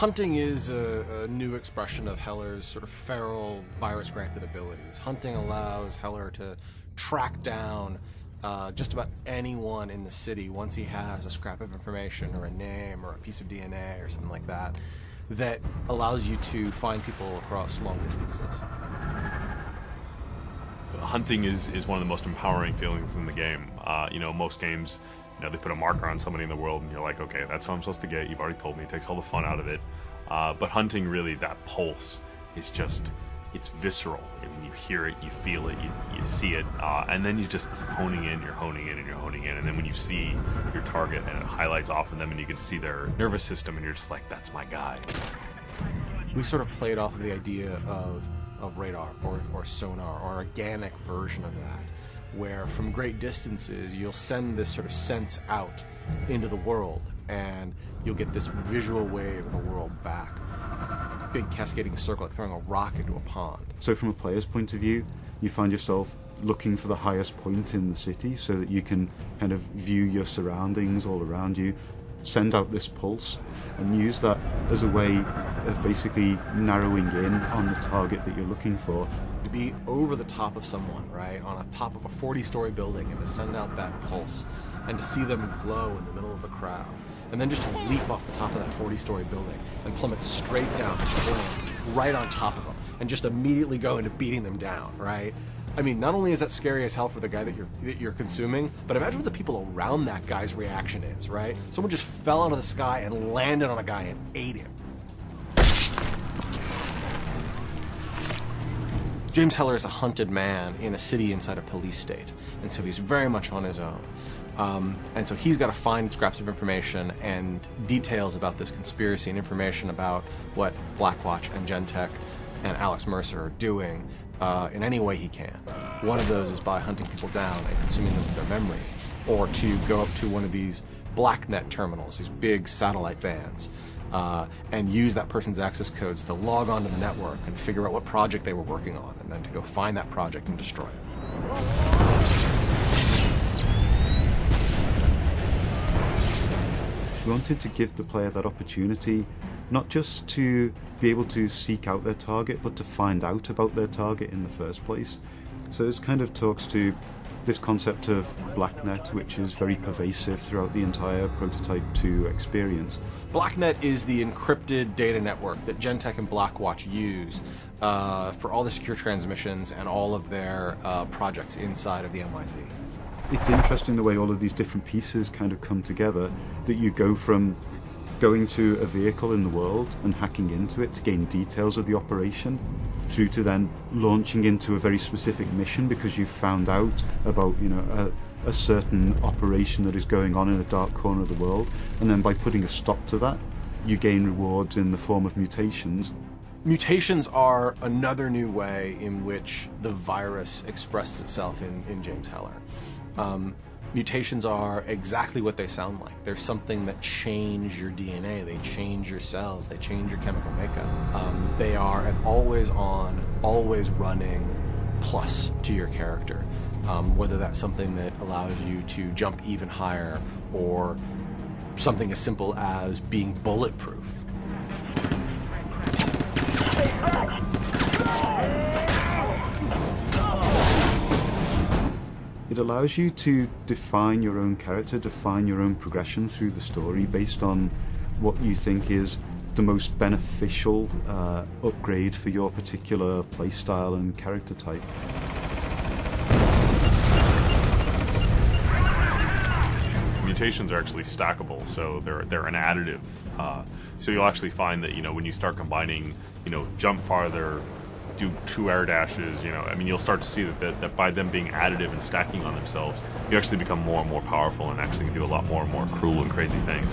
Hunting is a new expression of Heller's sort of feral, virus-granted abilities. Hunting allows Heller to track down just about anyone in the city once he has a scrap of information or a name or a piece of DNA or something like that, that allows you to find people across long distances. Hunting is one of the most empowering feelings in the game. Most games, they put a marker on somebody in the world and you're like, okay, that's who I'm supposed to get. You've already told me. It takes all the fun out of it. But hunting, really, that pulse is just, it's visceral. I mean, you hear it, you feel it, you see it, and then you're just honing in, and then when you see your target and it highlights off of them and you can see their nervous system and you're just like, that's my guy. We sort of played off of the idea of radar or sonar, or organic version of that, where from great distances you'll send this sort of sense out into the world and you'll get this visual wave of the world back. Big cascading circle, like throwing a rock into a pond. So from a player's point of view, you find yourself looking for the highest point in the city so that you can kind of view your surroundings all around you, send out this pulse, and use that as a way of basically narrowing in on the target that you're looking for. To be over the top of someone, right, on the top of a 40-story building, and to send out that pulse, and to see them glow in the middle of the crowd, and then just to leap off the top of that 40-story building and plummet straight down to the ground, right on top of them, and just immediately go into beating them down, right? I mean, not only is that scary as hell for the guy that you're consuming, but imagine what the people around that guy's reaction is, right? Someone just fell out of the sky and landed on a guy and ate him. James Heller is a hunted man in a city inside a police state, and so he's very much on his own. And so he's got to find scraps of information and details about this conspiracy and information about what Blackwatch and Gentek and Alex Mercer are doing in any way he can. One of those is by hunting people down and consuming them with their memories, or to go up to one of these BlackNet terminals, these big satellite vans, and use that person's access codes to log onto the network and figure out what project they were working on, and then to go find that project and destroy it. We wanted to give the player that opportunity, not just to be able to seek out their target, but to find out about their target in the first place. So this kind of talks to this concept of BlackNet, which is very pervasive throughout the entire Prototype 2 experience. BlackNet is the encrypted data network that Gentek and Blackwatch use for all the secure transmissions and all of their projects inside of the MIZ. It's interesting the way all of these different pieces kind of come together, that you go from going to a vehicle in the world and hacking into it to gain details of the operation, through to then launching into a very specific mission because you've found out about, a certain operation that is going on in a dark corner of the world, and then by putting a stop to that, you gain rewards in the form of mutations. Mutations are another new way in which the virus expresses itself in James Heller. Mutations are exactly what they sound like. They're something that change your DNA, they change your cells, they change your chemical makeup. They are an always on, always running plus to your character. Whether that's something that allows you to jump even higher, or something as simple as being bulletproof. It allows you to define your own character, define your own progression through the story based on what you think is the most beneficial upgrade for your particular playstyle and character type. Mutations are actually stackable, so they're an additive. So you'll actually find that when you start combining, jump farther, do 2 air dashes, you'll start to see that by them being additive and stacking on themselves, you actually become more and more powerful and actually can do a lot more and more cruel and crazy things.